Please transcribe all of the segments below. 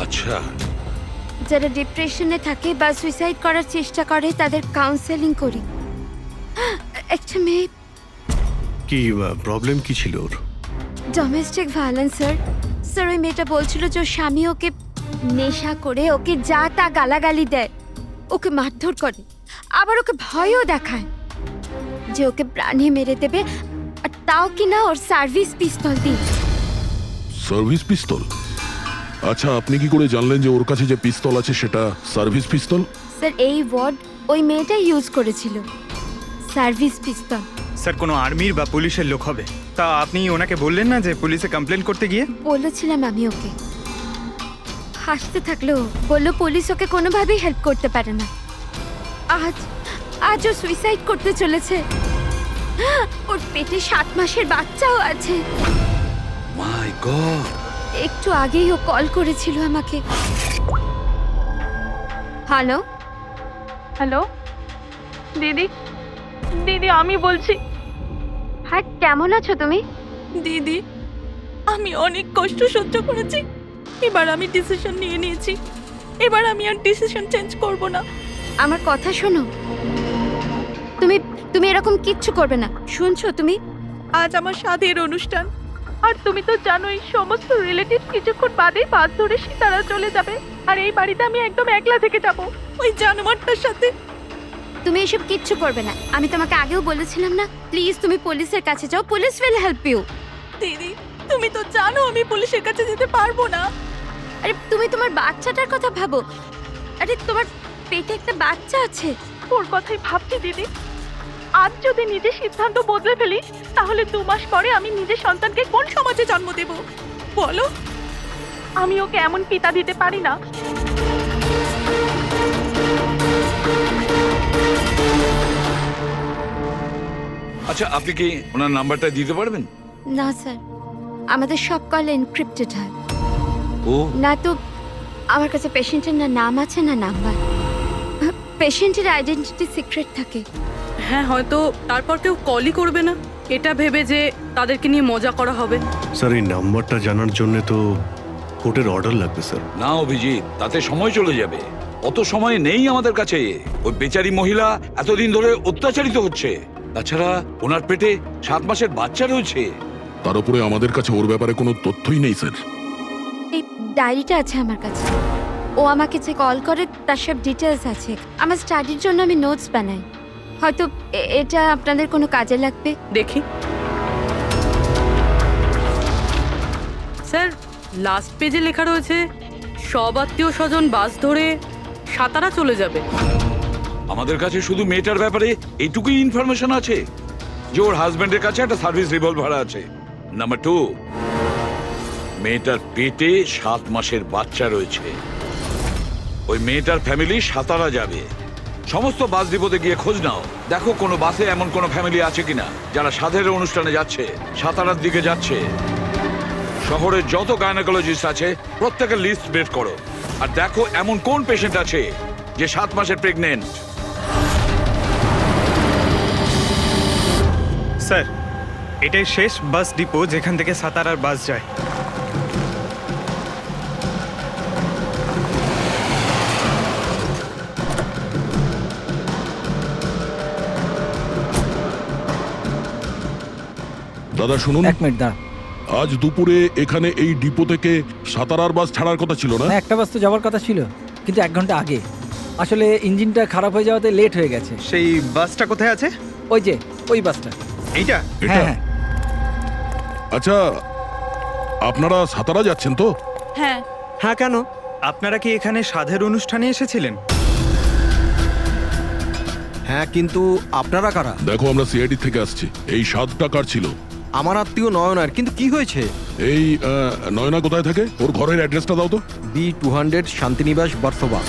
আচ্ছা, যারা ডিপ্রেশনে থাকে বা সুইসাইড করার চেষ্টা করে তাদের কাউন্সেলিং করি। একটা মেয়ে কি প্রবলেম কি ছিল ওর? Domestic violence sir. স্যার ওই মেয়েটা বলছিল যে ওর স্বামী ওকে নেশা করে ওকে যা তা গালাগালি দেয়, ওকে মারধর করে, আবার ওকে ভয়ও দেখায় যে ওকে প্রাণে মেরে দেবে, আর তাও কিনা ওর সার্ভিস পিস্তল দিয়ে। সার্ভিস পিস্তল? আচ্ছা, আপনি কি করে জানলেন যে ওর কাছে যে পিস্তল আছে সেটা সার্ভিস পিস্তল? স্যার এই ওয়ার্ড ওই মেয়েটা ইউজ করেছিল, সার্ভিস পিস্তল। স্যার কোনো আর্মির বা পুলিশের লোক হবে। তা আপনি ওনাকে বললেন না যে পুলিশে কমপ্লেন করতে গিয়ে? বলেছিলাম আমি ওকে। হাসতে থাকলো, বললো পুলিশ ওকে কোনোভাবেই হেল্প করতে পারে না। আজ ও সুইসাইড করতে চলেছে। ওর পেটে 7 মাসের বাচ্চাও আছে। মাই গড! একটু আগেই ও কল করেছিল আমাকে। হ্যালো হ্যালো দিদি, দিদি আমি বলছি। হ্যাঁ, কেমন আছো তুমি? দিদি আমি অনেক কষ্ট সহ্য করেছি, এবার আমি ডিসিশন নিয়ে নিয়েছি। এবার আমি আর ডিসিশন চেঞ্জ করব না। আমার কথা শোনো, তুমি তুমি এরকম কিচ্ছু করবে না, শুনছো তুমি? আজ আমার সাধের অনুষ্ঠান, আর তুমি তো জানোই সমস্ত রিলেটিভ কিছুক্ষণ বাদেই বাস ধরে সীতারা চলে যাবে, আর এই বাড়িতে আমি একদম একলা থেকে যাব ওই জানোয়ারটার সাথে। তুমি এসব কিচ্ছু করবে না, আমি তোমাকে আগেও বলেছিলাম না? প্লিজ তুমি পুলিশের কাছে যাও, পুলিশ উইল হেল্প ইউ। দিদি তুমি তো জানো আমি পুলিশের কাছে যেতে পারবো না। আরে তুমি তোমার বাচ্চাটার কথা ভাবো। আরে তোমার পেটে একটা বাচ্চা আছে। ওর কথাই ভাবছি দিদি। আজ যদি নিজে সিদ্ধান্ত বদলে ফেলি, তাহলে 2 মাস পরে আমি নিজের সন্তানকে কোন সমাজে জন্ম দেব বলো? আমি ওকে এমন পিতা দিতে পারি না। আচ্ছা, আপনি কি ওনার নাম্বারটা দিতে পারবেন? না স্যার, আমাদের সব কল এনক্রিপ্টেড হয়। ও, না তো আমার কাছে পেশেন্টের না নাম আছে না নাম্বার। পেশেন্টের আইডেন্টিটি সিক্রেট থাকে। হ্যাঁ, হয়তো তারপর কেউ কলই করবে না, এটা ভেবে যে তাদেরকে নিয়ে মজা করা হবে। স্যার এই নাম্বারটা জানার জন্য তো কোর্টের অর্ডার লাগবে স্যার। না অভিজিৎ, তাতে সময় চলে যাবে। অত সময় নেই আমাদের কাছে। ওই বেচারি মহিলা এতদিন ধরে অত্যাচারিত হচ্ছে, তাছাড়া ওনার পেটে 7 মাসের বাচ্চা রয়েছে। তার উপরে আমাদের কাছে ওর ব্যাপারে কোনো তথ্যই নেই স্যার। এই ডায়েরিটা আছে আমার কাছে, ও আমাকে যে কল করে তার সব ডিটেলস আছে। আমার স্টাডির জন্য আমি নোটস বানাই, হয়তো এটা আপনাদের কোনো কাজে লাগবে। দেখি স্যার, লাস্ট পেজে লেখা রয়েছে সব আত্মীয় স্বজন বাস ধরে সাতারা চলে যাবে। আমাদের কাছে শুধু মেয়েটার ব্যাপারে এইটুকুই ইনফরমেশন আছে যে ওর হাজবেন্ডের কাছে একটা সার্ভিস রিভলভার আছে। নাম্বার 2, মেয়েটার পেটে 7 মাসের বাচ্চা রয়েছে। ওই মেয়েটার ফ্যামিলি সাতারা যাবে। সমস্ত বাস ডিপোতে গিয়ে খোঁজ নাও, দেখো কোনো বাসে এমন কোনো ফ্যামিলি আছে কিনা যারা সাধের অনুষ্ঠানে যাচ্ছে, সাতারার দিকে যাচ্ছে। শহরের যত গাইনোকোলজিস্ট আছে প্রত্যেকের লিস্ট বের করো, আর দেখো এমন কোন পেশেন্ট আছে যে 7 মাসের প্রেগনেন্ট। স্যার এটাই শেষ বাস ডিপো যেখান থেকে সাতারার বাস যায়। দাদা শুনুন, 1 মিনিট দাঁড়া। আজ দুপুরে এখানে এই ডিপো থেকে সাতারার বাস ছাড়ার কথা ছিল না? না, একটা বাস তো যাওয়ার কথা ছিল, কিন্তু 1 ঘন্টা আগে। আসলে ইঞ্জিনটা খারাপ হয়ে যাওয়াতে লেট হয়ে গেছে। সেই বাসটা কোথায় আছে? ওই যে ওই বাসটা। এইটা? এটা? হ্যাঁ হ্যাঁ। আচ্ছা, আপনারা সাতারা যাচ্ছেন তো? হ্যাঁ। হ্যাঁ, কেন? আপনারা কি এখানে সাধের অনুষ্ঠানে এসেছিলেন? হ্যাঁ, কিন্তু আপনারা কারা? দেখো, আমরা সিআইডি থেকে আসছি। এই 7 টাকার ছিল। আমার আত্মীয় নয়নার, কিন্তু কি হয়েছে? এই নয়না কোথায় থাকে? ওর ঘরের অ্যাড্রেসটা দাও তো। B200 Shantiniwas Versova.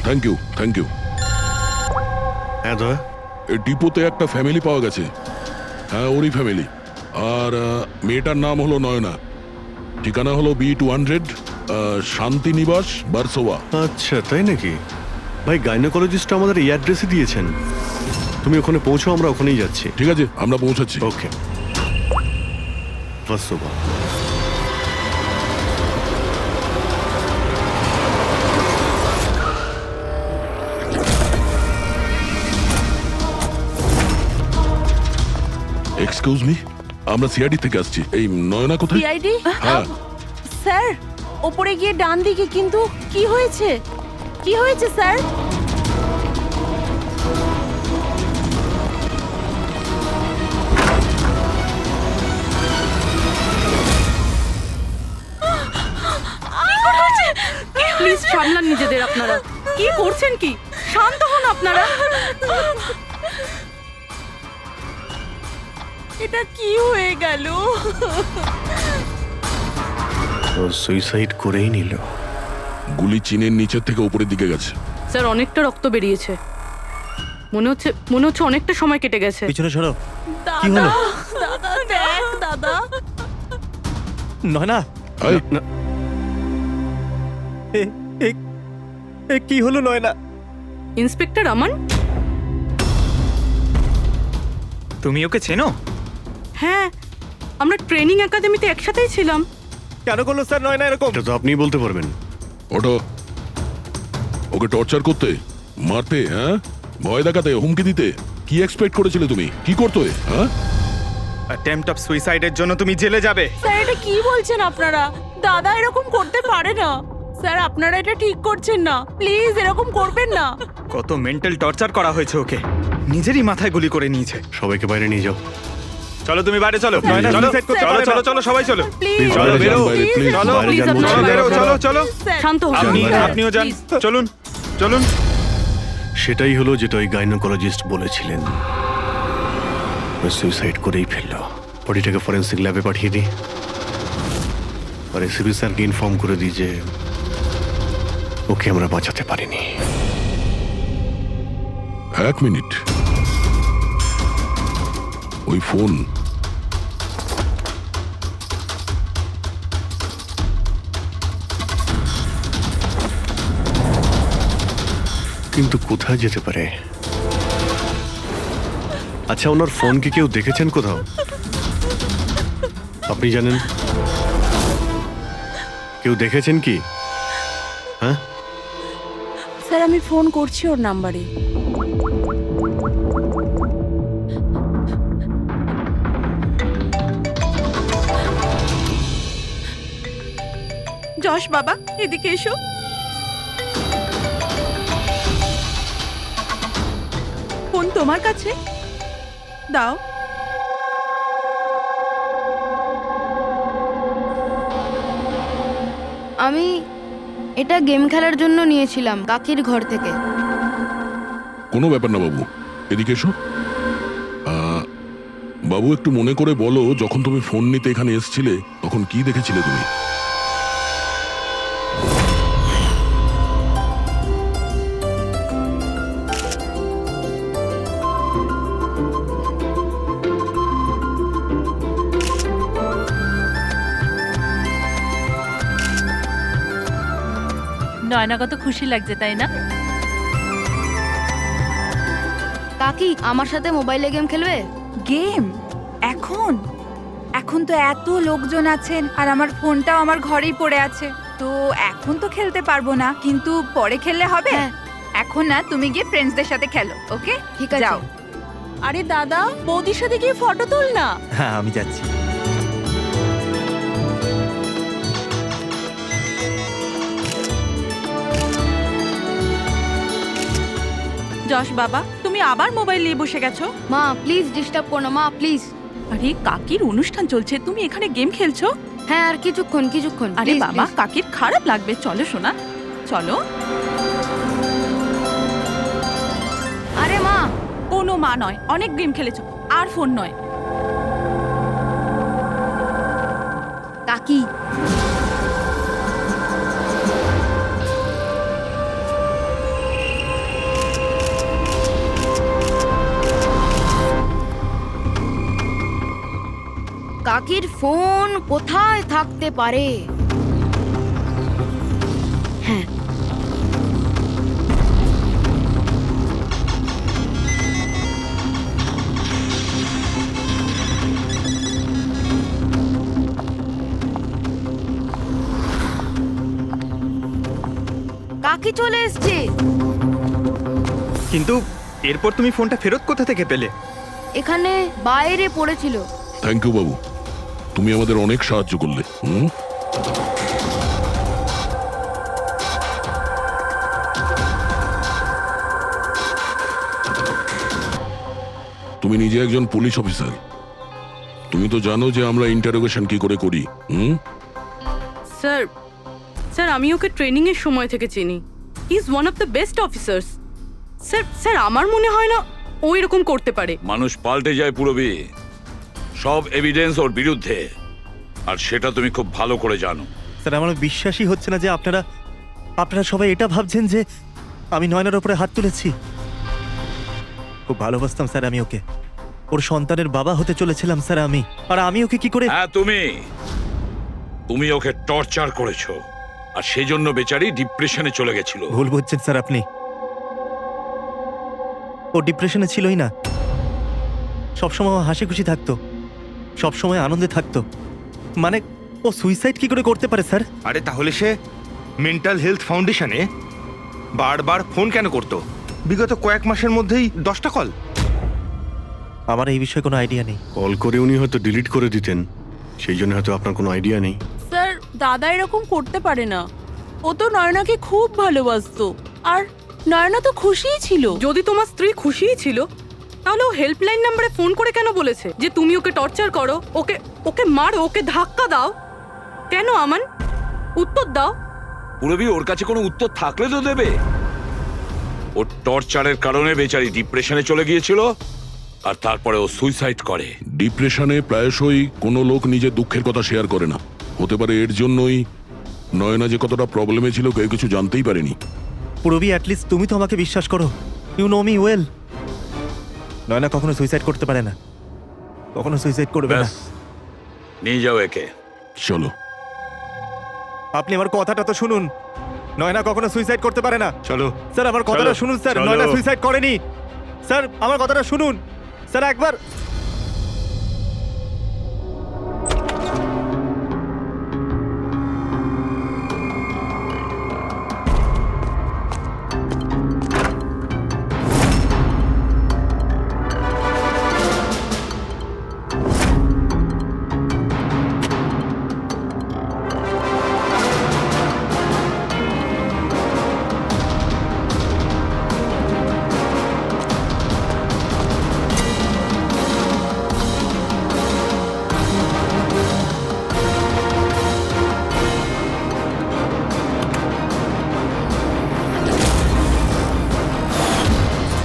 Thank you, thank you. হ্যাঁ দয়া। এই ডিপোতে একটা ফ্যামিলি পাওয়া গেছে। হ্যাঁ, ওরই ফ্যামিলি। আর মেয়েটার নাম হলো নয়না, ঠিকানা হলো B200 শান্তিনিবাস বার্সোবা। আচ্ছা, তাই নাকি? ভাই গাইনোকোলজিস্ট আমাদের এই অ্যাড্রেসে দিয়েছেন। তুমি ওখানে পৌঁছো, আমরা ওখানেই যাচ্ছি। ঠিক আছে, আমরা পৌঁছাচ্ছি। ওকে। বার্সোবা। এক্সকিউজ মি, আমরা সিআইডি থেকে আসছি। এই নয়না কোথায়? সিআইডি হ্যাঁ, স্যার, ওপরে গিয়ে ডান দিকে। কিন্তু কি হয়েছে? কি হয়েছে স্যার? প্লিজ সামলান নিজেদের আপনারা। কি করছেন কি? শান্ত হন আপনারা। এটা কি হয়ে গেল? ও সুইসাইড করেই নিল। গুলি চিনের নিচের থেকে উপরের দিকে গেছে। স্যার অনেকটা রক্ত বেরিয়েছে। মনে হচ্ছে অনেকটা সময় কেটে গেছে। পিছনে সরো। দাদা, দাদা দেখ দাদা। নয়না, এই, কি হলো নয়না? ইন্সপেক্টর আমান? তুমি ওকে চেনো? হ্যাঁ, আমরা ট্রেনিং একাডেমিতে একসাথেই ছিলাম। কেন করলো স্যার নয়না এরকম? এটা তো আপনিই বলতে পারবেন। ওটা ওকে টর্চার করতে, মারতে, হ্যাঁ, ভয় দেখাতে, হুমকি দিতে কি এক্সপেক্ট করেছিলে তুমি? কি করতো এ, হ্যাঁ? অ্যাটেম্পট অফ সুইসাইডের জন্য তুমি জেলে যাবে। স্যার এটা কি বলছেন আপনারা? দাদা এরকম করতে পারে না। স্যার আপনারা এটা ঠিক করছেন না, প্লিজ এরকম করবেন না। কত মেন্টাল টর্চার করা হয়েছে ওকে, নিজেরই মাথায় গুলি করে নিয়েছে। সবাইকে বাইরে নিয়ে যাও। চলো তুমি বাইরে চলো। নয়না, চলো suicide করতে চলো পারে না। চলো চলো সবাই চলো। প্লিজ Please, চলো বাইরে বেরো, যান, বাইরে, please, চলো বাইরে যান, please, বলছি। আপনারা বেরো, চলো চলো। শান্ত হন। আপনি বাইরে। আপনিও যান, Please. চলুন চলুন। সেটাই হলো যেটা ওই গাইনোকোলজিস্ট বলেছিলেন। সুইসাইড করেই ফেললো। বডিটাকে ফরেন্সিক ল্যাবে পাঠিয়ে দিই, আর এসিবি স্যারকে ইনফর্ম করে দিই যে ওকে আমরা বাঁচাতে পারিনি। এক মিনিট, ওই ফোন কিন্তু কোথায় যেতে পারে? আচ্ছা, ওনার ফোন কি কেউ দেখেছেন কোথাও? আপনি জানেন? কেউ দেখেছেন কি? হ্যাঁ, স্যার আমি ফোন করছি ওর নাম্বারে। যশ বাবা এদিকে এসো। ফোন তোমার কাছে দাও। আমি এটা গেম খেলার জন্য নিয়েছিলাম কাকির ঘর থেকে। কোনো ব্যাপার না বাবু, এদিকে এসো। বাবু একটু মনে করে বলো, যখন তুমি ফোন নিতে এখানে এসেছিলে তখন কি দেখেছিলে তুমি? নয়না কত খুশি লাগছে তাই না? কাকি আমার সাথে মোবাইলে গেম খেলবে? গেম? এখন এখন তো এত লোকজন আছেন, আর আমার ফোনটাও আমার ঘরেই পড়ে আছে, তো এখন তো খেলতে পারবো না, কিন্তু পরে খেললে হবে। হ্যাঁ। এখন না, তুমি গিয়ে ফ্রেন্ডসদের সাথে খেলো, ওকে? ঠিক আছে। যাও। আরে দাদা, বৌদির সাথে গিয়ে ফটো তুল না। হ্যাঁ আমি যাচ্ছি। যশ বাবা, তুমি আবার মোবাইল নিয়ে বসে গেছো? মা প্লিজ ডিস্টার্ব করো না, মা প্লিজ। আরে কাকির অনুষ্ঠান চলছে, তুমি এখানে গেম খেলছো? হ্যাঁ, আর কিছুক্ষণ। আরে Please, বাবা, please। কাকির খারাপ লাগবে। চলো সোনা, চলো। আরে মা, কোনো মা নয়, অনেক গেম খেলেছো, আর ফোন নয়। কাকি কাকির ফোন কোথায় থাকতে পারে? হ্যাঁ, কাকি চলে এসছে। কিন্তু এরপর তুমি ফোনটা ফেরত কোথা থেকে পেলে? এখানে বাইরে পড়েছিল। থ্যাংক ইউ বাবু, তুমি আমাদের অনেক সাহায্য করলে। তুমি নিজে একজন পুলিশ অফিসার, তুমি তো জানো যে আমরা ইন্টারোগেশন কি করে করি। স্যার স্যার আমি ওকে ট্রেনিং এর সময় থেকে চিনি। He is one of the best officers. Sir sir আমার মনে হয় না ও এরকম করতে পারে। মানুষ পাল্টে যায় পুরবি, সব এভিডেন্স ওর বিরুদ্ধে, আর সেটা তুমি খুব ভালো করে জানো। স্যার আমার বিশ্বাসই হচ্ছে না যে আপনারা সবাই এটা ভাবছেন যে আমি নয়নার ওপরে হাত তুলেছি। খুব ভালোবাসতাম স্যার আমি ওকে, ওর সন্তানের বাবা হতে চলেছিলাম স্যার আমি, আর আমি ওকে কি করে। হ্যাঁ, তুমি ওকে টর্চার করেছো, আর সেই জন্য বেচারি ডিপ্রেশনে চলে গেছিল। ভুল বুঝছেন স্যার আপনি, ও ডিপ্রেশনে ছিলই না, সবসময় হাসি খুশি থাকতো, সবসময় আনন্দে থাকতো। মানে ও সুইসাইড কি করে করতে পারে স্যার? আরে তাহলে সে মেন্টাল হেলথ ফাউন্ডেশনে বারবার ফোন কেন করতো? বিগত কয়েক মাসের মধ্যেই 10টা কল। আমার এই বিষয়ে কোনো আইডিয়া নেই। কল করে উনি হয়তো ডিলিট করে দিতেন, সেই জন্য হয়তো আপনার কোনো আইডিয়া নেই। স্যার দাদা এরকম করতে পারে না, ও তো নয়নাকে খুব ভালোবাসতো, আর নয়না তো খুশিই ছিল। যদি তোমার স্ত্রী খুশিই ছিল, তাহলে ও হেল্পলাইন নম্বরে ফোন করে কেন বলেছে যে তুমি ওকে টর্চার করো, ওকে ওকে মারো, ওকে ধাক্কা দাও? কেন আমান? উত্তর দাও। পুরবি ওর কাছে কোনো উত্তর থাকলে তো দেবে। ওর টর্চারের কারণে বেচারি ডিপ্রেশনে চলে গিয়েছিল, আর তারপরে ও সুইসাইড করে। ডিপ্রেশনে প্রায়শই কোনো লোক নিজের দুঃখের কথা শেয়ার করে না। হতে পারে এর জন্যই নয়না যে কতটা প্রবলেমে ছিল কেউ কিছু জানতেই পারেনি। পুরবি অ্যাটলিস্ট তুমি তো আমাকে বিশ্বাস করো, you know me well. Nayana কখনো সুইসাইড করতে পারে না, কখনো সুইসাইড করবে না। ব্যাস, নিয়ে যাও একে। চলো। আপনি আমার কথাটা তো শুনুন, নয়না কখনো সুইসাইড করতে পারে না। চলো স্যার আমার কথাটা শুনুন স্যার, চলো। নয়না সুইসাইড করেনি স্যার, আমার কথাটা শুনুন স্যার একবার।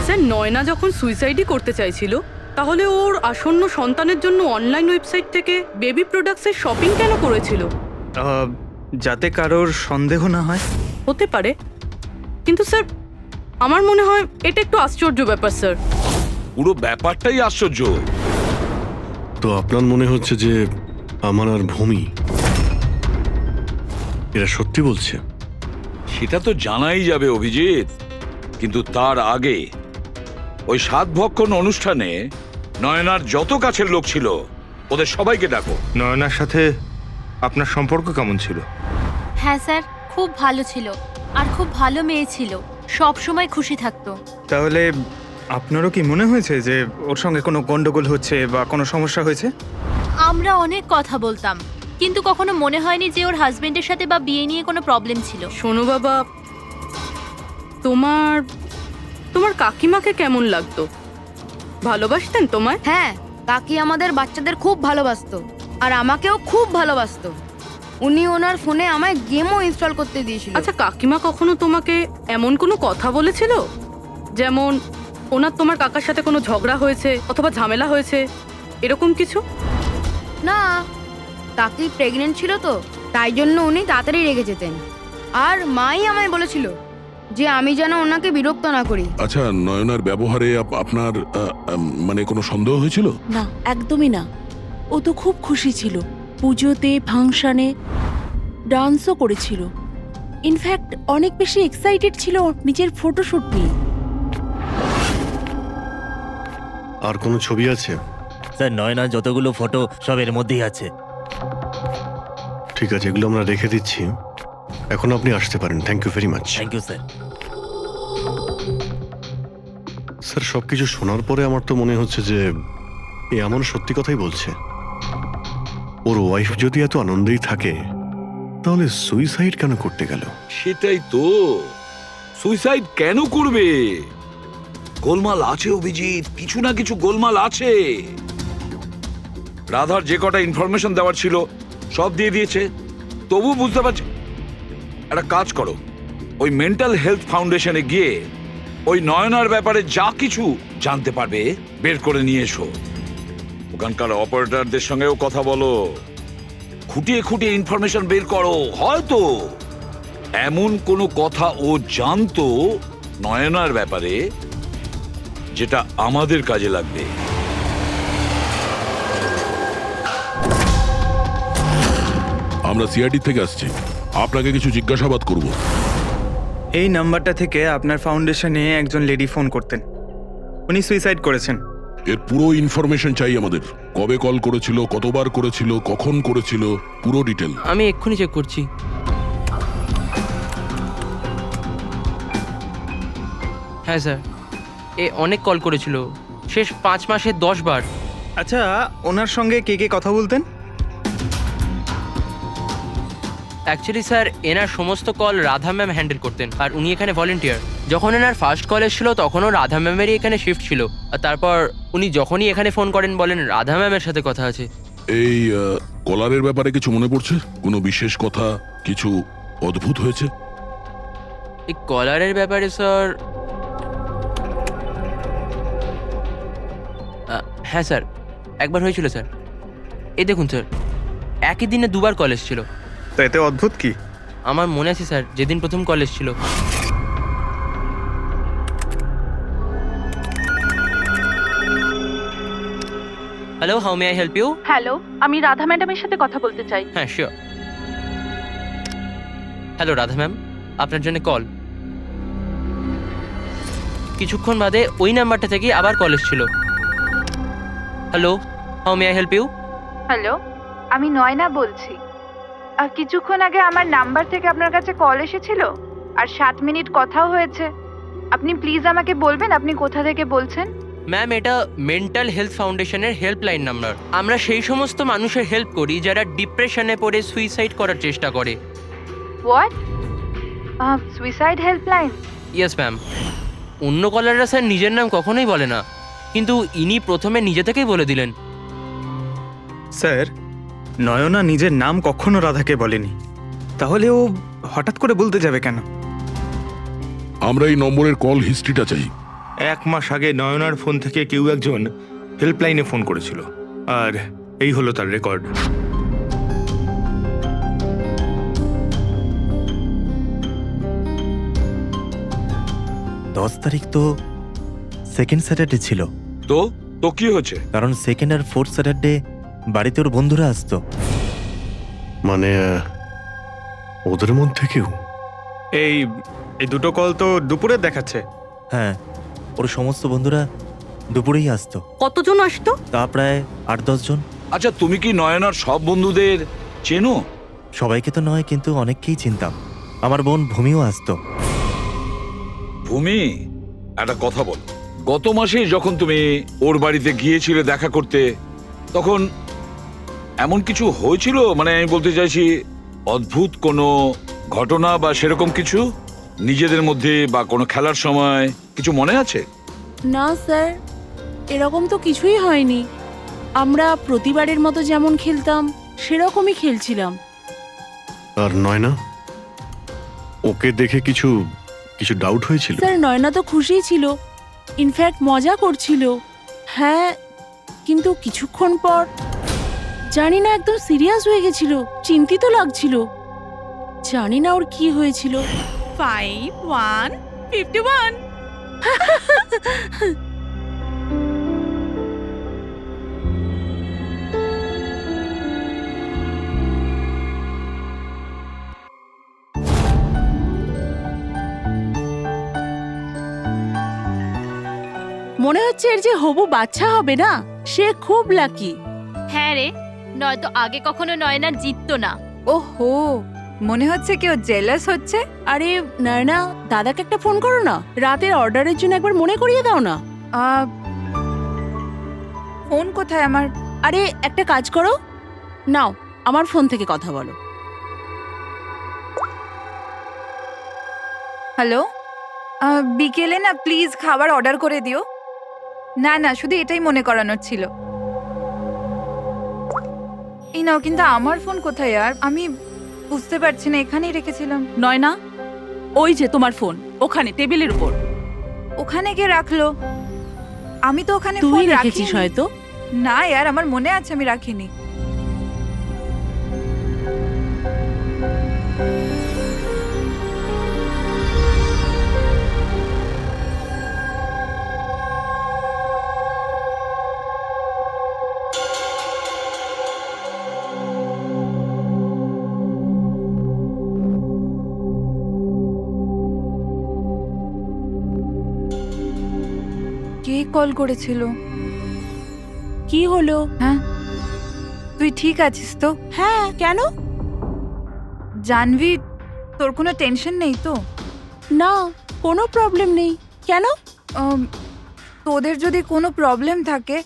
স্যার নয়না যখন সুইসাইডই করতে চাইছিল, তাহলে ওর আসন্ন সন্তানের জন্য অনলাইন ওয়েবসাইট থেকে বেবি প্রোডাক্টসের শপিং কেন করেছিল? যাতে কারোর সন্দেহ না হয়। হতে পারে, কিন্তু স্যার আমার মনে হয় এটা একটু আশ্চর্য ব্যাপার স্যার। পুরো ব্যাপারটাই আশ্চর্য। তো আপনার মনে হচ্ছে যে আমার আর ভূমি এরা সত্যি বলছে? সেটা তো জানাই যাবে অভিজিৎ, কিন্তু তার আগে ওই 7 ভক্ষণ অনুষ্ঠানে নয়নার যত কাছের লোক ছিল ওদের সবাইকে ডাকো। নয়নার সাথে আপনার সম্পর্ক কেমন ছিল? হ্যাঁ স্যার, খুব ভালো ছিল, আর খুব ভালো মেয়ে ছিল, সব সময় খুশি থাকতো। তাহলে আপনারও কি মনে হয়েছে যে ওর সঙ্গে কোনো গন্ডগোল হচ্ছে বা কোনো সমস্যা হয়েছে? আমরা অনেক কথা বলতাম, কিন্তু কখনো মনে হয়নি যে ওর হাজবেন্ডের সাথে বা বিয়ে নিয়ে কোনো প্রবলেম ছিল। শোনো বাবা, তোমার তোমার কাকিমাকে কেমন লাগতো? ভালোবাসতেন তোমায়? হ্যাঁ, কাকি আমাদের বাচ্চাদের খুব ভালোবাসতো, আর আমাকেও খুব ভালোবাসতো। উনি ওনার ফোনে আমায় গেমও ইনস্টল করতে দিয়েছিল। আচ্ছা, কাকিমা কখনো তোমাকে এমন কোনো কথা বলেছিল, যেমন ওনার তোমার কাকার সাথে কোনো ঝগড়া হয়েছে অথবা ঝামেলা হয়েছে, এরকম কিছু? না, কাকি প্রেগনেন্ট ছিল তো, তাই জন্য উনি তাড়াতাড়ি রেগে যেতেন। আর মাই আমায় বলেছিল যে আমি যেন ওনাকে বিরক্ত না করি। আচ্ছা, নয়নার ব্যবহারে আপনার মানে কোনো সন্দেহ হয়েছিল? না, একদমই না। ও তো খুব খুশি ছিল, পুজোতে ফাংশনে ডান্সও করেছিল। ইনফ্যাক্ট অনেক বেশি এক্সাইটেড ছিল নিজের ফটোশুট নিয়ে। আর কোনো ছবি আছে? স্যার নয়না যতগুলো ফটো সব এর মধ্যেই আছে। ঠিক আছে, এগুলো আমরা রেখে দিচ্ছি, এখন আপনি আসতে পারেন। Thank you very much. Thank you sir. Sir সবকিছু শোনার পরে আমার তো মনে হচ্ছে যে এ এমন সত্যি কথাই বলছে। ওর ওয়াইফ যদি এত আনন্দেই থাকে তাহলে সুইসাইড কেন করতে গেল? সেটাই তো, সুইসাইড কেন করবে? গোলমাল আছে অভিজিৎ, কিছু না কিছু গোলমাল আছে। রাধার যে কটা ইনফরমেশন দেওয়ার ছিল সব দিয়ে দিয়েছে, তবু বুঝতে পারছি। একটা কাজ করো, ওই মেন্টাল হেলথ ফাউন্ডেশনে গিয়ে ওই নয়নার ব্যাপারে যা কিছু জানতে পারবে বের করে নিয়ে এসো। ওখানকার অপারেটরদের সঙ্গেও কথা বলো, খুঁটিয়ে খুঁটিয়ে ইনফরমেশন বের করো। হয়তো এমন কোনো কথা ও জানতো নয়নার ব্যাপারে যেটা আমাদের কাজে লাগবে। আমরা সিআইডি থেকে আসছি, আপনাকে কিছু জিজ্ঞাসাবাদ করব। এই নাম্বারটা থেকে আপনার ফাউন্ডেশনে একজন লেডি ফোন করতেন, উনি সুইসাইড করেছেন। এর পুরো ইনফরমেশন চাই আমাদের। কবে কল করেছিল, কতবার করেছিল, কখন করেছিল, পুরো ডিটেল। আমি এক্ষুনি চেক করছি। হ্যাঁ স্যার, এ অনেক কল করেছিল, শেষ 5 মাসে 10 বার। আচ্ছা, ওনার সঙ্গে কে কে কথা বলতেন? অ্যাকচুয়ালি স্যার, এনার সমস্ত কল রাধা ম্যাম হ্যান্ডেল করতেন, আর উনি এখানে ভলেন্টিয়ার। যখন এনার ফার্স্ট কল এসেছিল তখনও রাধা ম্যামেরই এখানে শিফট ছিল, আর তারপর উনি যখনই এখানে ফোন করেন বলেন রাধা ম্যামের সাথে কথা আছে। এই কলারের ব্যাপারে কিছু মনে পড়ছে? কোনো বিশেষ কথা, কিছু অদ্ভুত হয়েছে? এই কলারের ব্যাপারে স্যার, হ্যাঁ স্যার, একবার হয়েছিল স্যার। এই দেখুন স্যার, একই দিনে 2 বার কল এসেছিল। তো এতে অদ্ভুত কি? আমার মনে আছে স্যার, যেদিন প্রথম কল এসেছিল। Hello, how may I help you? Hello, আমি রাধা ম্যাডামের সাথে কথা বলতে চাই। হ্যাঁ, শিওর। হ্যালো রাধা ম্যাম, আপনার জন্য কল। কিছুক্ষণ বাদে ওই নাম্বারটা থেকে আবার কল এসেছিল। Hello, how may I help you? Hello, আমি নয়না বলছি। আর কিছুক্ষণ আগে আমার নাম্বার থেকে আপনার কাছে কল এসেছিল, আর 7 মিনিট কথাও হয়েছে। আপনি প্লিজ আমাকে বলবেন আপনি কোথা থেকে বলছেন? ম্যাম, এটা মেন্টাল হেলথ ফাউন্ডেশনের হেল্পলাইন নাম্বার। আমরা সেই সমস্ত মানুষের হেল্প করি যারা ডিপ্রেশনে পড়ে সুইসাইড করার চেষ্টা করে। What? Suicide helpline? Yes ma'am. অন্য কলাররা স্যার নিজের নাম কখনোই বলে না, কিন্তু ইনি প্রথমে নিজে থেকেই বলে দিলেন। স্যার, নয়না নিজের নাম কখনো রাধাকে বলেনি, তাহলে ও হঠাৎ করে বলতে যাবে কেন? আমরা এই নম্বরের কল হিস্ট্রিটা চাই। 1 মাস আগে নয়নার ফোন থেকে কেউ একজন হেল্পলাইনে ফোন করেছিল, আর এই হলো তার রেকর্ড। দশ তারিখ তো সেকেন্ড স্যাটারডে ছিল। তো তো কি হচ্ছে? কারণ সেকেন্ড আর ফোর্থ স্যাটারডে বাড়িতে ওর বন্ধুরা আসতো। মানে ওদের মধ্যে কেউ? এই দুটো কল তো দুপুরে দেখাচ্ছে। হ্যাঁ, ওর সমস্ত বন্ধুরা দুপুরেই আসতো। কতজন আসতো? তা প্রায় 8-10 জন। আচ্ছা, তুমি কি নয়নার সব বন্ধুদের চেনো? সবাইকে তো নয়, কিন্তু অনেককেই চিনতাম। আমার বোন ভূমিও আসতো। ভূমি, একটা কথা বল। গত মাসে যখন তুমি ওর বাড়িতে গিয়েছিলে দেখা করতে, তখন এমন কিছু হয়েছিল? মানে আমি বলতে চাইছি, অদ্ভুত কোনো ঘটনা বা সেরকম কিছু নিজেদের মধ্যে, বা কোনো খেলার সময় কিছু মনে আছে? না স্যার, এরকম তো কিছুই হয়নি। আমরা প্রতিবারের মতো যেমন খেলতাম সেরকমই খেলছিলাম। আর নয়না, ওকে দেখে কিছু কিছু ডাউট হয়েছিল? স্যার, নয়না তো খুশিই ছিল, ইনফ্যাক্ট মজা করছিল। হ্যাঁ, কিন্তু কিছুক্ষণ পর জানি না একদম সিরিয়াস হয়ে গেছিল, চিন্তিত লাগছিল। জানি না ওর কি হয়েছিল। 5151 মনে হচ্ছে এর যে হবু বাচ্চা হবে না, সে খুব লাকি। হ্যাঁ রে, নয়তো আগে কখনো নয়না জিততো না। ওহো, মনে হচ্ছে কেউ জেলাস হচ্ছে। আরে নয়না, দাদাকে একটা ফোন করো না, রাতের অর্ডারের জন্য একবার মনে করিয়ে দাও না। ফোন কোথায় আমার? আরে একটা কাজ করো, নাও আমার ফোন থেকে কথা বলো। হ্যালো, বিকেলে না প্লিজ খাবার অর্ডার করে দিও। না না, শুধু এটাই মনে করানোর ছিল। এই নাও, কিন্তু আমার ফোন কোথায় আর? আমি বুঝতে পারছি না, এখানেই রেখেছিলাম। নয়না, ওই যে তোমার ফোন ওখানে টেবিলের উপর। ওখানে কে রাখলো? আমি তো ওখানে তুই ফোন রেখেছিস রাখিনি। হয়তো। না यार, আমার মনে আছে আমি রাখিনি। কে কল করেছিল? কি হলো? হ্যাঁ, তুই ঠিক আছিস তো? হ্যাঁ, কেন? জানভি, তোর কোনো টেনশন নেই তো? না, কোনো প্রবলেম নেই। কেন? তোদের যদি কোনো প্রবলেম থাকে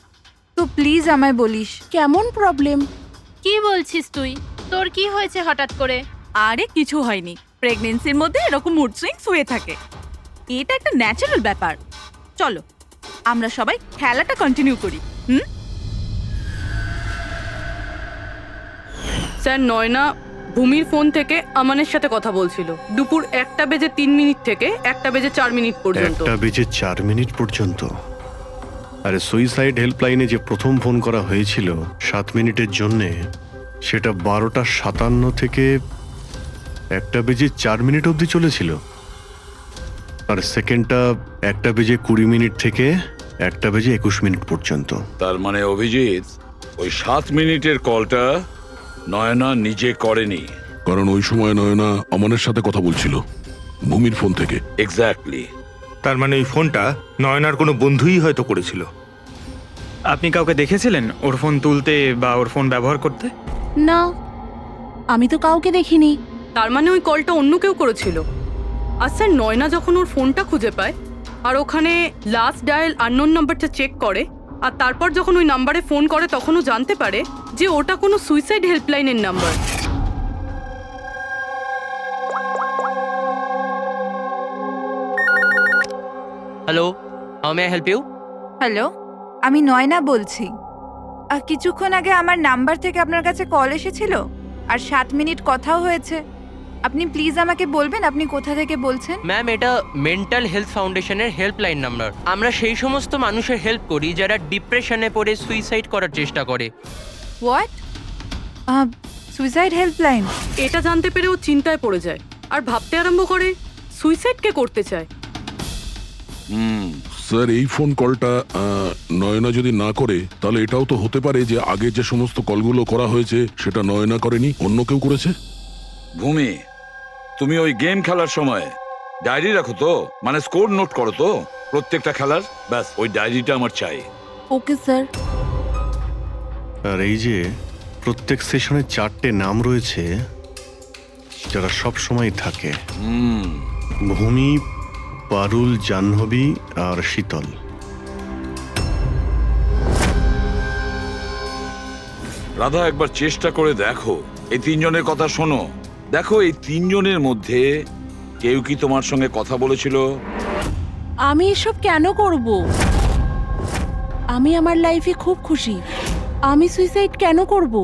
তো প্লিজ আমায় বলিস। কেমন প্রবলেম? কি বলছিস তুই? তোর কি হয়েছে হঠাৎ করে? আরে কিছু হয়নি। প্রেগন্যান্সির মধ্যে এরকম মুড সুইংস হয়ে থাকে, এটা একটা ন্যাচারাল ব্যাপার। চলো আমরা সবাই খেলাটা কন্টিনিউ করি। স্যার, নয়না ভূমির ফোন থেকে আমানের সাথে কথা বলছিল দুপুর 1:03 থেকে 1:04 পর্যন্ত। 1:04 পর্যন্ত? আরে সুইসাইড হেল্পলাইনে যে প্রথম ফোন করা হয়েছিল 7 মিনিটের জন্যে, সেটা 12:57 থেকে 1:04 অবধি চলেছিল। আর সেকেন্ডটা 1:20 থেকে 1:21 পর্যন্ত। তার মানে অভিজিৎ, ওই 7 মিনিটের কলটা নয়না নিজে করেনি। কারণ ওই সময় নয়না আমানের সাথে কথা বলছিল ভূমির ফোন থেকে। এক্স্যাক্টলি। তার মানে ওই ফোনটা নয়নার কোনো বন্ধুই হয়তো করেছিল। আপনি কাউকে দেখেছিলেন ওর ফোন তুলতে বা ওর ফোন ব্যবহার করতে? না, আমি তো কাউকে দেখিনি। তার মানে ওই কলটা অন্য কেউ করেছিল। আর স্যার, নয়না যখন ওর ফোনটা খুঁজে পায় আর ওখানে লাস্ট ডায়াল আননোন নাম্বারটা চেক করে, আর তারপর যখন ওই নাম্বারে ফোন করে তখন ও জানতে পারে যে ওটা কোনো সুইসাইড হেল্পলাইনের number. Hello, how may I help you? Hello, আমি নয়না বলছি। কিছুক্ষণ আগে আমার নাম্বার থেকে আপনার কাছে কল এসেছিল আর 7 মিনিট কথাও হয়েছে। আপনি প্লিজ আমাকে বলবেন আপনি কোথা থেকে বলছেন? ম্যাম, এটা মেন্টাল হেলথ ফাউন্ডেশনের হেল্পলাইন নাম্বার। আমরা সেই সমস্ত মানুষের হেল্প করি যারা ডিপ্রেশনে পড়ে সুইসাইড করার চেষ্টা করে। হোয়াট? Suicide helpline? এটা জানতে পেরে ও চিন্তায় পড়ে যায় আর ভাবতে আরম্ভ করে সুইসাইড কে করতে চায়। স্যার, এই ফোন কলটা নয়না যদি না করে, তাহলে এটাও তো হতে পারে যে আগে যে সমস্ত কলগুলো করা হয়েছে সেটা নয়না করেনি, অন্য কেউ করেছে। ভূমি, তুমি ওই গেম খেলার সময় ডায়েরি রাখো তো? মানে স্কোর নোট করো তো প্রত্যেকটা খেলার? ব্যাস, ওই ডায়েরিটা আমার চাই। Okay sir. আর এই যে প্রত্যেক সেশনে 4টে নাম রয়েছে যারা সব সময় থাকে: ভূমি, পারুল, জাহ্নবী আর শীতল। রাধা, একবার চেষ্টা করে দেখো, এই 3 জনের কথা শোনো। দেখো, এই 3 জনের মধ্যে কেউ কি তোমার সঙ্গে কথা বলেছিল? আমি এসব কেন করব? আমি আমার লাইফে খুব খুশি। আমি সুইসাইড কেন করব?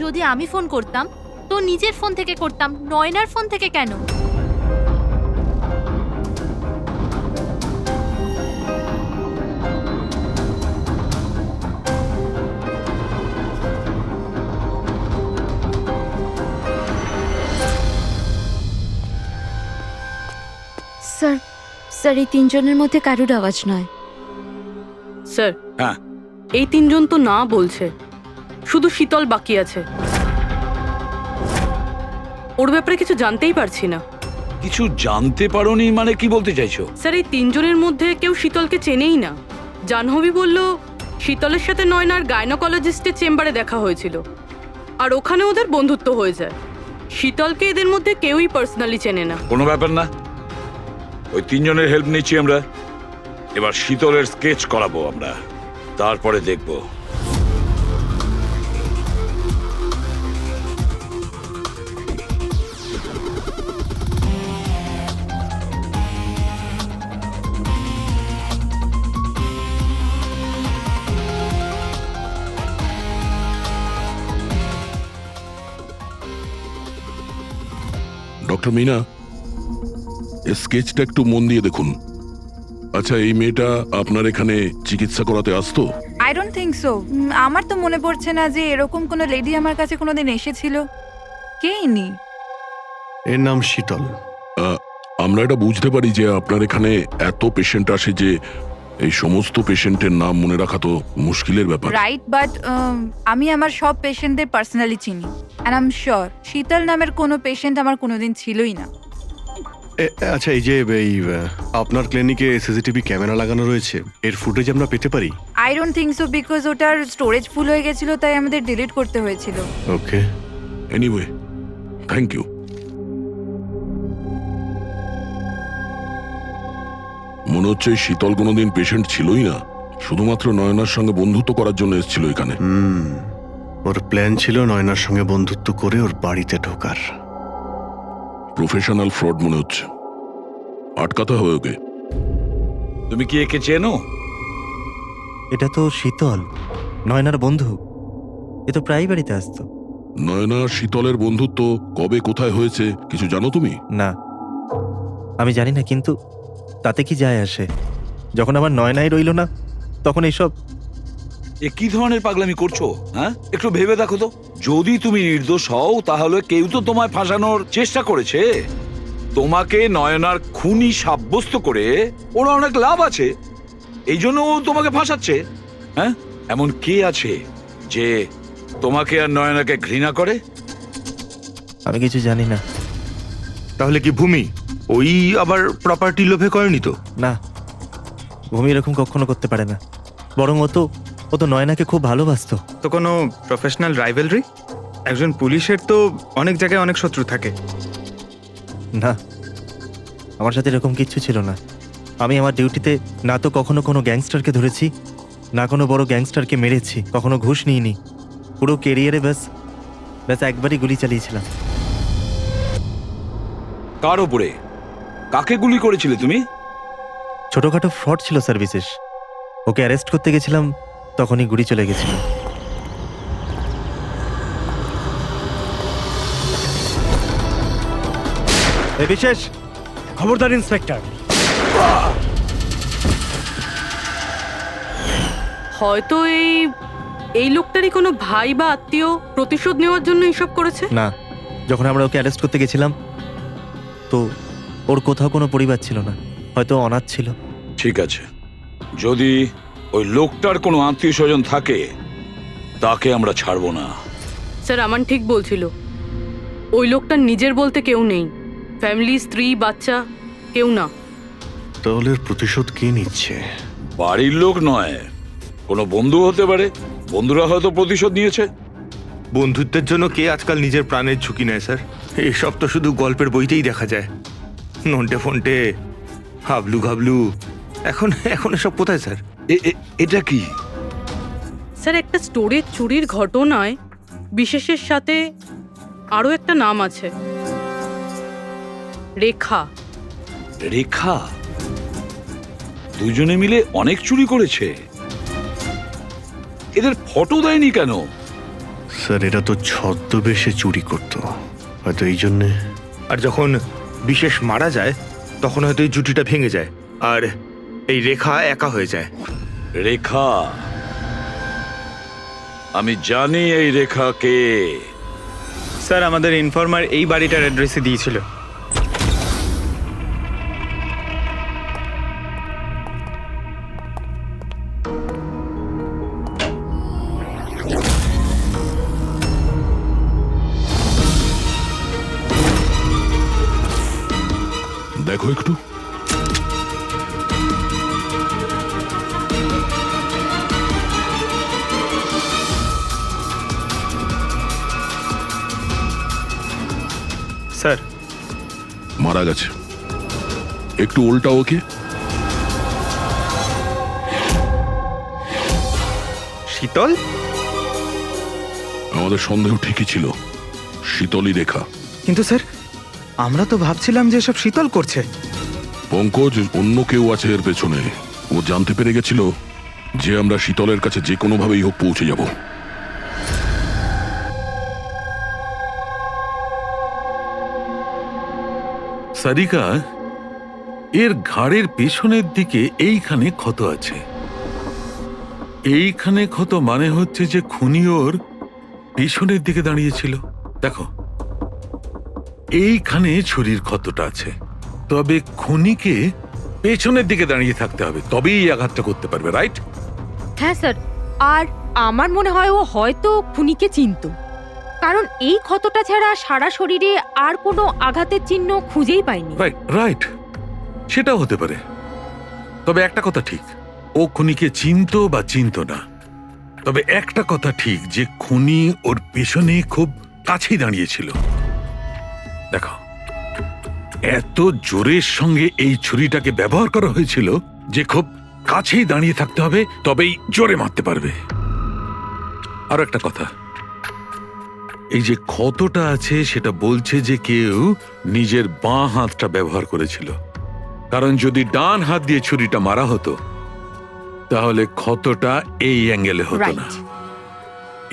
যদি আমি ফোন করতাম তো নিজের ফোন থেকে করতাম, নয়নার ফোন থেকে কেন? স্যার, স্যার, এই 3 জনের মধ্যে কারুর আওয়াজ নয়। স্যার, হ্যাঁ, এই 3 জন তো না বলছে, শুধু শীতল বাকি আছে। ওর ব্যাপারে কিছু জানতেই পারছি না। কিছু জানতে পারোনি মানে কি বলতে চাইছো? স্যার, এই 3 জনের মধ্যে কেউ শীতলকে চেনেই না। জাহ্নবী বলল শীতলের সাথে নয়নার গাইনোকোলজিস্টের চেম্বারে দেখা হয়েছিল আর ওখানে ওদের বন্ধুত্ব হয়ে যায়। শীতলকে এদের মধ্যে কেউই পার্সোনালি চেনে না। কোনো ব্যাপার না, ওই 3 জনের হেল্প নিচ্ছি আমরা। এবার শীতলের স্কেচ করাবো আমরা, তারপরে দেখবো। ডক্টর মিনা, এই স্কেচটা একটু মন দিয়ে দেখুন। আচ্ছা, এই মেয়েটা আপনার এখানে চিকিৎসা করাতে আসতো? I don't think so. আমার তো মনে পড়ছে না যে এরকম কোনো লেডি আমার কাছে কোনোদিন এসেছিল। কে ইনি? এর নাম শীতল। আমরা এটা বুঝতে পারি যে আপনার এখানে এত পেশেন্ট আসে যে এই সমস্ত পেশেন্টের নাম মনে রাখা তো মুশকিলের ব্যাপার। রাইট, বাট আমি আমার সব পেশেন্টদের পার্সোনালি চিনি অ্যান্ড আই এম শিওর শীতল নামের কোনো পেশেন্ট আমার কোনোদিন ছিলই না। আচ্ছা, এই যে আপনার ক্লিনিকে সিসিটিভি ক্যামেরা লাগানো রয়েছে, এর ফুটেজ আমরা পেতে পারি? I don't think so, because ওটার স্টোরেজ ফুল হয়ে গেছিল, তাই আমাদের ডিলিট করতে হয়েছিল। ওকে, এনিওয়ে, থ্যাংক ইউ। মনে হচ্ছে এই শীতল কোনোদিন পেশেন্ট ছিলই না, শুধুমাত্র নয়নার সঙ্গে বন্ধুত্ব করার জন্য এসেছিল এখানে। ওর প্ল্যান ছিল নয়নার সঙ্গে বন্ধুত্ব করে ওর বাড়িতে ঢোকার। প্রফেশনাল ফ্রড মনে হচ্ছে, আটকাতে হবে ওকে। তুমি কি একে চেনো? এটা তো শীতল, নয়নার বন্ধু। এ তো প্রায় বাড়িতে আসতো। নয়না শীতলের বন্ধুত্ব কবে কোথায় হয়েছে কিছু জানো তুমি? না, আমি জানি না, কিন্তু তাতে কি যায় আসে? যখন আমার নয়নাই রইল না, তখন এইসব। এ কি ধরনের পাগলামি করছো? হ্যাঁ, একটু ভেবে দেখো তো। যদি তুমি নির্দোষ হও তাহলে কেউ তো তোমায় ফাঁসানোর চেষ্টা করেছে। তোমাকে নয়নার খুনি সাব্যস্ত করে ওর অনেক লাভ আছে, এই জন্য ও তোমাকে ফাঁসাচ্ছে। হ্যাঁ, এমন কে আছে যে তোমাকে আর নয়নাকে ঘৃণা করে? আমি কিছু জানি না। তাহলে কি ভূমি ওই আবার প্রপার্টি লোভে করেনি তো? না, ভূমি এরকম কখনো করতে পারে না। বরং ও তো নয়নাকে খুব ভালোবাসতো। তো কোনো প্রফেশনাল রাইভেলরি? একজন পুলিশের তো অনেক জায়গায় অনেক শত্রু থাকে। না, আমার সাথে এরকম কিচ্ছু ছিল না। আমি আমার ডিউটিতে না তো কখনো কোনো গ্যাংস্টারকে ধরেছি, না কোনো বড় গ্যাংস্টারকে মেরেছি, কখনো ঘুষ নিইনি। পুরো কেরিয়ারে ব্যাস একবারই গুলি চালিয়েছিলাম। কার উপরে? কাকে গুলি করেছিলে তুমি? ছোটখাটো ফ্রড ছিল স্যার, বিশেষ। ওকে অ্যারেস্ট করতে গেছিলাম, তখনই গুলি চলে গেছিল। বিশেষ খবরদার ইন্সপেক্টর। হয়তো এই লোকটারই কোনো ভাই বা আত্মীয় প্রতিশোধ নেওয়ার জন্য এসব করেছে। না, যখন আমরা ওকে অ্যারেস্ট করতে গেছিলাম তো ওর কোথাও কোনো পরিবার ছিল না, হয়তো অনাথ ছিল। ঠিক আছে, যদি ওই লোকটার কোনো আত্মীয় স্বজন থাকে তাকে আমরা ছাড়বো না। স্যার, আমান ঠিক বলছিল। ওই লোকটার নিজের বলতে কেউ নেই, ফ্যামিলি, স্ত্রী, বাচ্চা কেউ না। তাহলে এর প্রতিশোধ কে নিচ্ছে? বাড়ির লোক নয়, কোনো বন্ধু হতে পারে। বন্ধুরা হয়তো প্রতিশোধ নিয়েছে। বন্ধুত্বের জন্য কে আজকাল নিজের প্রাণের ঝুঁকি নেয় স্যার? এসব তো শুধু গল্পের বইতেই দেখা যায়। নন্টে ফন্টে, হাবলু ঘাবলু, এখন এসব কোথায় স্যার? এটা কি? স্যার, একটা স্টোরেজ চুরির ঘটনায় বিশেষের সাথে আরও একটা নাম আছে, রেখা। রেখা? দুজনে মিলে অনেক চুরি করেছে। এদের ফটো দেয়নি কেন? স্যার, এটা তো ছদ্মবেশে চুরি করতো, হয়তো এই জন্যে। আর যখন বিশেষ মারা যায় তখন হয়তো এই জুটিটা ভেঙে যায় আর এই রেখা একা হয়ে যায়। রেখা? আমি জানি এই রেখা কে। স্যার, আমাদের ইনফর্মার এই বাড়িটার অ্যাড্রেসে দিয়েছিল। দেখো একটু। স্যার, মারা গেছে। একটু উল্টা ওকে। শীতল? আমাদের সন্দেহ ঠিকই ছিল, শীতলই রেখা। কিন্তু স্যার, আমরা তো ভাবছিলাম যে সব শীতল করছে। পঙ্কজ, অন্য কেউ আছে এর পেছনে। ও জানতে পেরে গেছিল যে আমরা শীতলের কাছে যে কোনোভাবেই হোক পৌঁছে যাব। সারিকা, এর ঘাড়ের পেছনের দিকে এইখানে ক্ষত আছে। এইখানে ক্ষত মানে হচ্ছে যে খুনি ওর পেছনের দিকে দাঁড়িয়েছিল। দেখো, এইখানে ছুরির ক্ষতটা আছে। তবে খুনিকে পেছনের দিকে দাঁড়িয়ে থাকতে হবে, তবেই এই আঘাতটা করতে পারবে, রাইট? হ্যাঁ স্যার, আর আমার মনে হয় ও হয়তো খুনিকে চিনতো, কারণ এই ক্ষতটা ছাড়া সারা শরীরে আর কোনো আঘাতের চিহ্ন খুঁজেই পাইনি। রাইট রাইট, সেটাও হতে পারে। তবে একটা কথা ঠিক, ও খুনিকে চিনতো বা চিনতো না, তবে একটা কথা ঠিক যে খুনি ওর পেছনে খুব কাছেই দাঁড়িয়েছিল। দেখো, এত জোরের সঙ্গে এই ছুরিটাকে ব্যবহার করা হয়েছিল যে খুব কাছেই দাঁড়িয়ে থাকতে হবে, তবেই জোরে মারতে পারবে। আর একটা কথা, এই যে ক্ষতটা আছে সেটা বলছে যে কেউ নিজের বাঁ হাতটা ব্যবহার করেছিল, কারণ যদি ডান হাত দিয়ে ছুরিটা মারা হতো তাহলে ক্ষতটা এই অ্যাঙ্গেলে হতো না।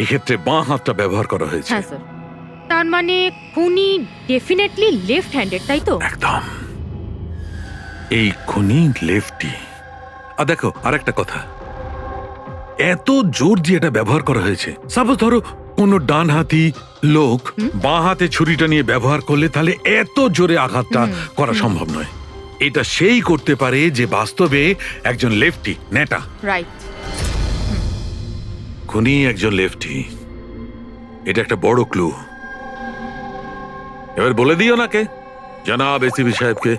এক্ষেত্রে বাঁ হাতটা ব্যবহার করা হয়েছে। হ্যাঁ স্যার, তার মানে খুনি ডেফিনেটলি লেফট হ্যান্ডেড, তাই তো? একদম, এই খুনি লেফটি। আর দেখো, আর একটা কথা, এত জোর দিয়ে এটা ব্যবহার করা হয়েছে। সাপোজ ধরো কোনো ডান হাতি লোক বাঁ হাতে ছুরিটা নিয়ে ব্যবহার করলে তাহলে এত জোরে আঘাতটা করা সম্ভব নয়। এটা সেই করতে পারে যে বাস্তবে একজন লেফটি, নেটা। রাইট। খুনি একজন লেফটি, এটা একটা বড় ক্লু। এবার বলে দিও নাকে জনাব এসিপি সাহেবকে।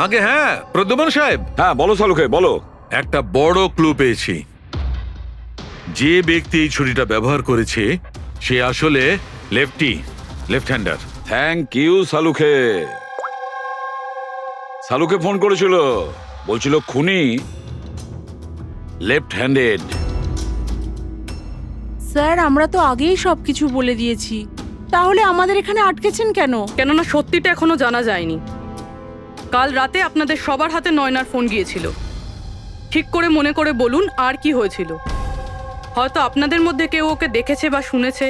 আগে হ্যাঁ, প্রদ্যুম্ন সাহেব। হ্যাঁ বলো সালুকে, বলো। একটা বড় ক্লু পেয়েছি। যে ব্যক্তি এই ছুরিটা ব্যবহার করেছে সে আসলে lefty, left hander. Thank you সালুকে। সালুকে ফোন করেছিল, বলছিল খুনি লেফট হ্যান্ডেড। স্যার, আমরা তো আগেই সবকিছু বলে দিয়েছি, তাহলে আমাদের এখানে আটকেছেন কেন? কেননা সত্যিটা এখনো জানা যায়নি। কাল রাতে আপনাদের সবার হাতে নয়নার ফোন গিয়েছিল। ঠিক করে মনে করে বলুন আর কি হয়েছিল। হয়তো আপনাদের মধ্যে কেউ ওকে দেখেছে বা শুনেছে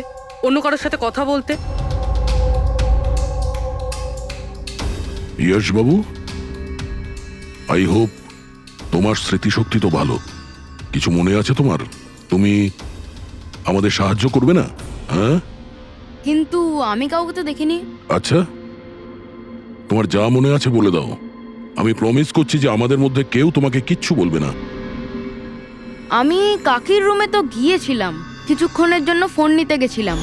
অন্য কারোর সাথে কথা বলতে। ইয়শ বাবু, আই হোপ তোমার স্মৃতিশক্তি তো ভালো, কিছু মনে আছে তোমার? তুমি আমাদের সাহায্য করবে না? হ্যাঁ, কিন্তু আমি কাউকে তো দেখিনি। আচ্ছা, তোমার যা মনে আছে বলে দাও। আমি প্রমিস করছি যে আমাদের মধ্যে কেউ তোমাকে কিচ্ছু বলবে না। আমি কাকির রুমে তো গিয়েছিলাম, কিছুক্ষণের জন্য ফোন নিতে গেছিলাম।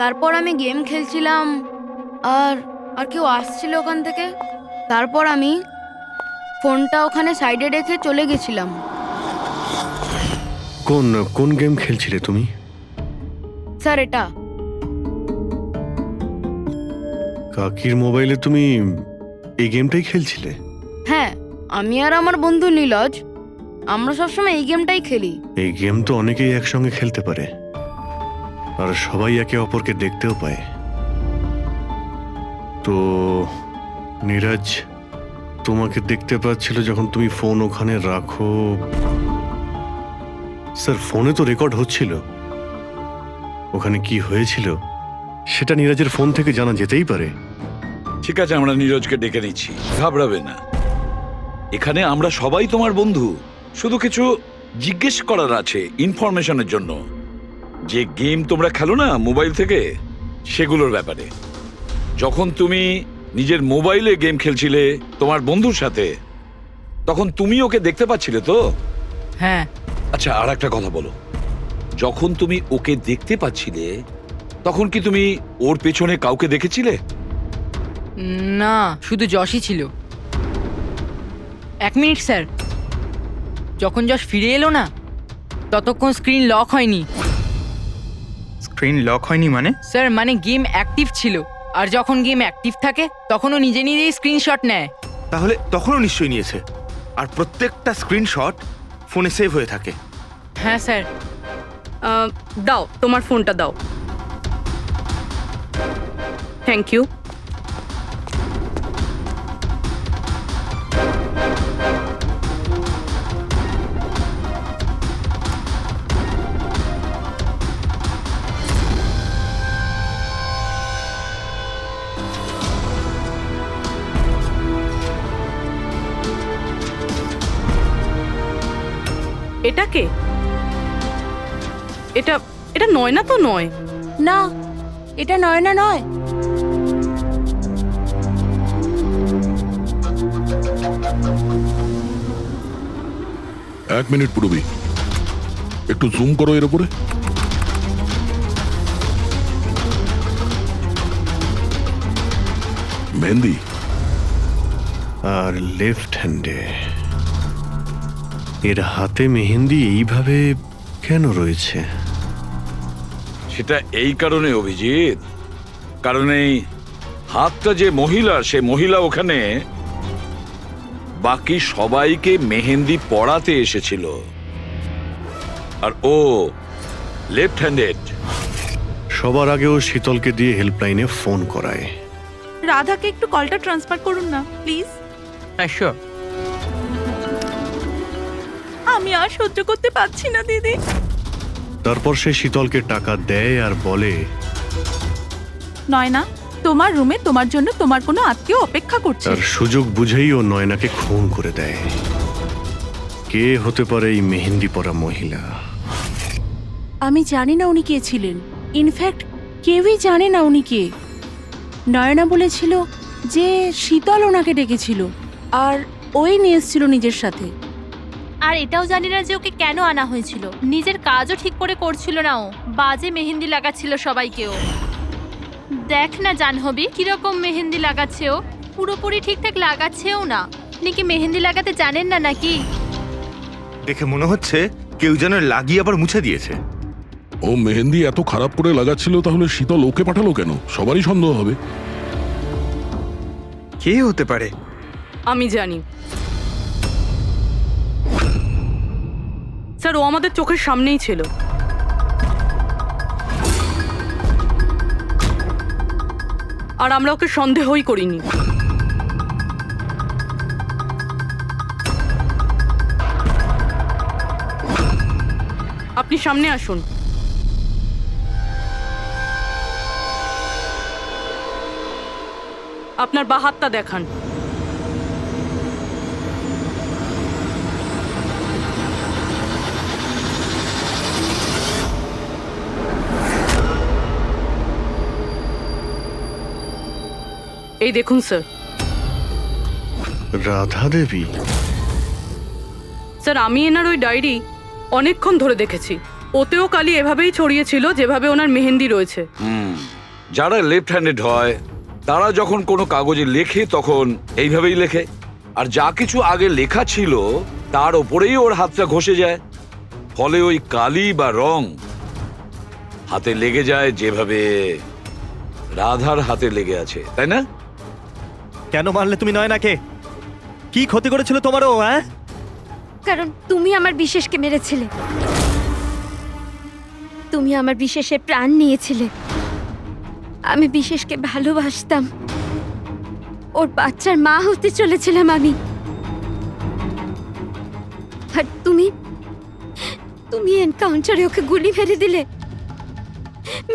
তারপর আমি গেম খেলছিলাম, আর আর কেউ আসছিল ওখান থেকে। তারপর আমি ফোনটা ওখানে সাইডে রেখে চলে গেছিলাম। কোন কোন গেম খেলছিলে তুমি? স্যার, এটা কাকির মোবাইলে তুমি এই গেমটাই খেলছিলে? হ্যাঁ, আমি আর আমার বন্ধু নীলজ, আমরা সবসময় এই গেমটাই খেলি। এই গেম তো অনেকেই একসঙ্গে খেলতে পারে, আর সবাই একে অপরকে দেখতেও পায়। তো নীরজ তোমাকে দেখতে পাচ্ছিল যখন তুমি ফোন ওখানে রাখো। স্যার, ফোনে তো রেকর্ড হচ্ছিল, ওখানে কি হয়েছিল সেটা নীরজের ফোন থেকে জানা যেতেই পারে। ঠিক আছে, আমরা নীরজকে ডেকে নিচ্ছি, ঘাবড়াবে না। এখানে আমরা সবাই তোমার বন্ধু, শুধু কিছু জিজ্ঞেস করার আছে ইনফরমেশনের জন্য। যে গেম তোমরা খেলো না মোবাইল থেকে, সেগুলোর ব্যাপারে। যখন তুমি নিজের মোবাইলে গেম খেলছিলে তোমার বন্ধুর সাথে, তখন তুমি ওকে দেখতে পাচ্ছিলে তো? হ্যাঁ। আচ্ছা, আর একটা কথা বলো, যখন তুমি ওকে দেখতে পাচ্ছিলে তখন কি তুমি ওর পেছনে কাউকে দেখেছিলে? না, শুধু যশই ছিল। 1 মিনিট স্যার, যখন যশ ফিরে এলো না ততক্ষণ স্ক্রিন লক হয়নি। স্ক্রিন লক হয়নি মানে? স্যার, মানে গেম অ্যাক্টিভ ছিল, আর যখন গেম অ্যাক্টিভ থাকে তখন ও নিজে নিজেই স্ক্রিনশট নেয়। তাহলে তখনও নিশ্চয়ই নিয়েছে, আর প্রত্যেকটা স্ক্রিনশট ফোনে সেভ হয়ে থাকে। হ্যাঁ স্যার। দাও, তোমার ফোনটা দাও। Thank you. এটা কে? এটা এটা নয়না তো নয়। না, এটা নয়না নয়। এক মিনিট পুরবি, একটু জুম করো এর উপরে। মেহেন্দি আর লেফট হ্যান্ডে এর হাতে মেহেন্দি এইভাবে কেন রয়েছে? সেটা এই কারণে অভিজিৎ, কারণ এই হাতটা যে মহিলা, সে মহিলা ওখানে বাকি সবাইকে মেহেন্দি পড়াতে এসেছিল, আর ও লেফট হ্যান্ডেড। সবার আগে ও শীতলকে দিয়ে হেল্পলাইনে ফোন করায়। রাধাকে একটু কলটা ট্রান্সফার করুন না প্লিজ। হ্যাঁ শিওর। আমি আর সহ্য করতে পারছি না দিদি। তারপর সে শীতলকে টাকা দেয় আর বলে, নয়না, তোমার রুমে তোমার জন্য তোমার কোনো আত্মীয় অপেক্ষা করছে। তার সুযোগ বুঝেই ও নয়নাকে খুন করে দেয়। কে হতে পারে এই মেহেন্দি পরা মহিলা? আমি জানি না উনি কে ছিলেন, ইনফ্যাক্ট কেউই জানে না উনি কে। নয়না বলেছিল যে শীতল ওনাকে ডেকেছিল আর ওই নিয়ে এসেছিল নিজের সাথে। আর এটাও জানি না যে ওকে কেন আনা হয়েছিল। নিজের কাজও ঠিক করে করছিল না, ও বাজে মেহেন্দি লাগাচ্ছিল সবাইকেও। দেখ না জাহ্নবী কিরকম মেহেন্দি লাগাচ্ছে ও, পুরোপুরি ঠিকঠাক লাগাচ্ছেও না। আপনি কি মেহেন্দি লাগাতে জানেন না নাকি? দেখে মনে হচ্ছে কেউ যেন লাগিয়ে আবার মুছে দিয়েছে। ও মেহেন্দি এত খারাপ করে লাগাচ্ছিল, তাহলে শীতল ওকে পাঠালো কেন? সবারই সন্দেহ হবে। কে হতে পারে? আমি জানি স্যার, ও আমাদের চোখের সামনেই ছিল। আর আমরা ওকে সন্দেহই করিনি। আপনি সামনে আসুন। আপনার বা হাতটা দেখান। এই দেখুন স্যার। রাধা দেবী? স্যার, আমি এনার ওই ডায়েরি অনেকক্ষণ ধরে দেখেছি। ওতেও কালি এভাবেই ছড়িয়েছিল যেভাবে ওনার মেহেন্দি রয়েছে। যারা লেফট হ্যান্ডেড হয় তারা যখন কোনো কাগজে লেখে তখন এইভাবেই লেখে, আর যা কিছু আগে লেখা ছিল তার ওপরেই ওর হাতটা ঘষে যায়, ফলে ওই কালি বা রং হাতে লেগে যায় যেভাবে রাধার হাতে লেগে আছে, তাই না? কেন মারলে তুমি নয়নাকে? কি ক্ষতি করেছিল তোমারও? হ্যাঁ, কারণ তুমি আমার বিশেষকে মেরেছিলে। তুমি আমার বিশেষের প্রাণ নিয়েছিলে। আমি বিশেষকে ভালোবাসতাম, ওর বাচ্চার মা হতে চলেছিলাম আমি। আর তুমি তুমি এনকাউন্টারে ওকে গুলি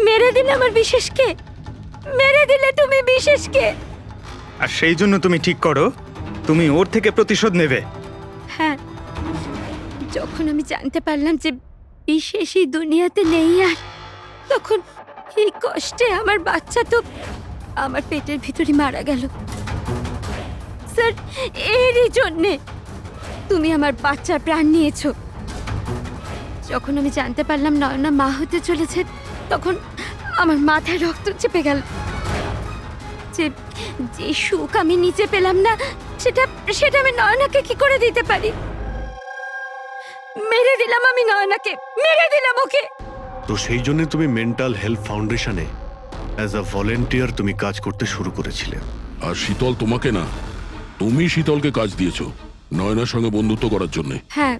মেরে দিলে আমার বিশেষকে, মেরে দিলে তুমি বিশেষকে। আর সেই জন্য তুমি ঠিক করো তুমি ওর থেকে প্রতিশোধ নেবে। হ্যাঁ, যখন আমি জানতে পারলাম যে বিশেষ এই দুনিয়াতে নেই আর, তখন এই কষ্টে আমার বাচ্চা তো আমার পেটের ভিতরে মারা গেল। স্যার, এরই জন্যে তুমি আমার বাচ্চার প্রাণ নিয়েছো। যখন আমি জানতে পারলাম নয়না মা হতে চলেছে, তখন আমার মাথায় রক্ত চেপে গেল। যে যে সুখ আমি নিচে পেলাম না, সেটা সেটা আমি নয়নাকে কি করে দিতে পারি? মেরে দিলাম আমি নয়নাকে, মেরে দিলাম ওকে। তো সেই জন্য তুমি মেন্টাল হেলথ ফাউন্ডেশনে অ্যাজ আ ভলেন্টিয়ার তুমি কাজ করতে শুরু করেছিলে। আর শীতল তোমাকে না, তুমি শীতলকে কাজ দিয়েছো নয়নার সঙ্গে বন্ধুত্ব করার জন্য। হ্যাঁ,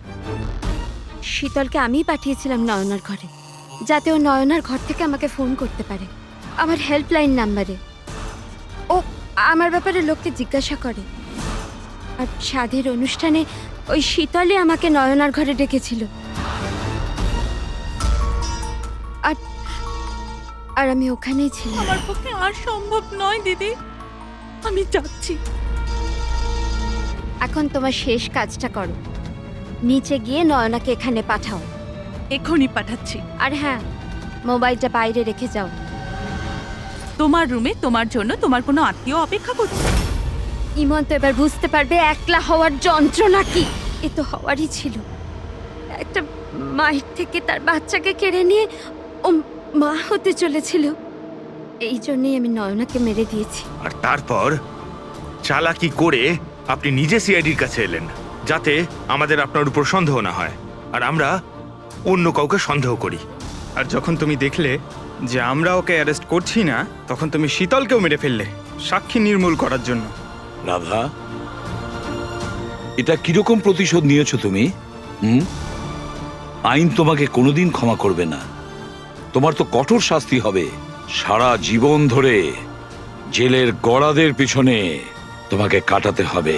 শীতলকে আমিই পাঠিয়েছিলাম নয়নার ঘরে, যাতে ও নয়নার ঘর থেকে আমাকে ফোন করতে পারে আমার হেল্পলাইন নাম্বারে। ও আমার ব্যাপারে লোককে জিজ্ঞাসা করে। আর সাধের অনুষ্ঠানে ওই শীতলই আমাকে নয়নার ঘরে ডেকেছিল। আর আর আমি ওখানেই ছিলাম। আমার পক্ষে আর সম্ভব নয় দিদি, আমি যাচ্ছি। এখন তোমার শেষ কাজটা করো। নিচে গিয়ে নয়নাকে এখানে পাঠাও। এক্ষুনি পাঠাচ্ছি। আর হ্যাঁ, মোবাইলটা বাইরে রেখে যাও। তোমার রুমে তোমার জন্য তোমার কোনো আত্মীয় অপেক্ষা করছে। ইমন তো এবার বুঝতে পারবে একলা হওয়ার যন্ত্রণা কি। এ তো হওয়ারই ছিল। একটা মায়ের থেকে তার বাচ্চাকে কেড়ে নিয়ে ও মা হতে চলেছিল। এই জন্যই আমি নয়নাকে মেরে দিয়েছি। আর তারপর চালাকি করে আপনি নিজে সিআইডির কাছে এলেন, যাতে আমাদের আপনার উপর সন্দেহ না হয় আর আমরা অন্য কাউকে সন্দেহ করি। আর যখন তুমি দেখলে যে আমরা ওকে অ্যারেস্ট করছি না, তখন তুমি শীতলকেও মেরে ফেললে সাক্ষী নির্মূল করার জন্য। রাধা, এটা কিরকম প্রতিশোধ নিয়েছো তুমি? আইন তোমাকে কোনোদিন ক্ষমা করবে না। তোমার তো কঠোর শাস্তি হবে। সারা জীবন ধরে জেলের গড়াদের পিছনে তোমাকে কাটাতে হবে।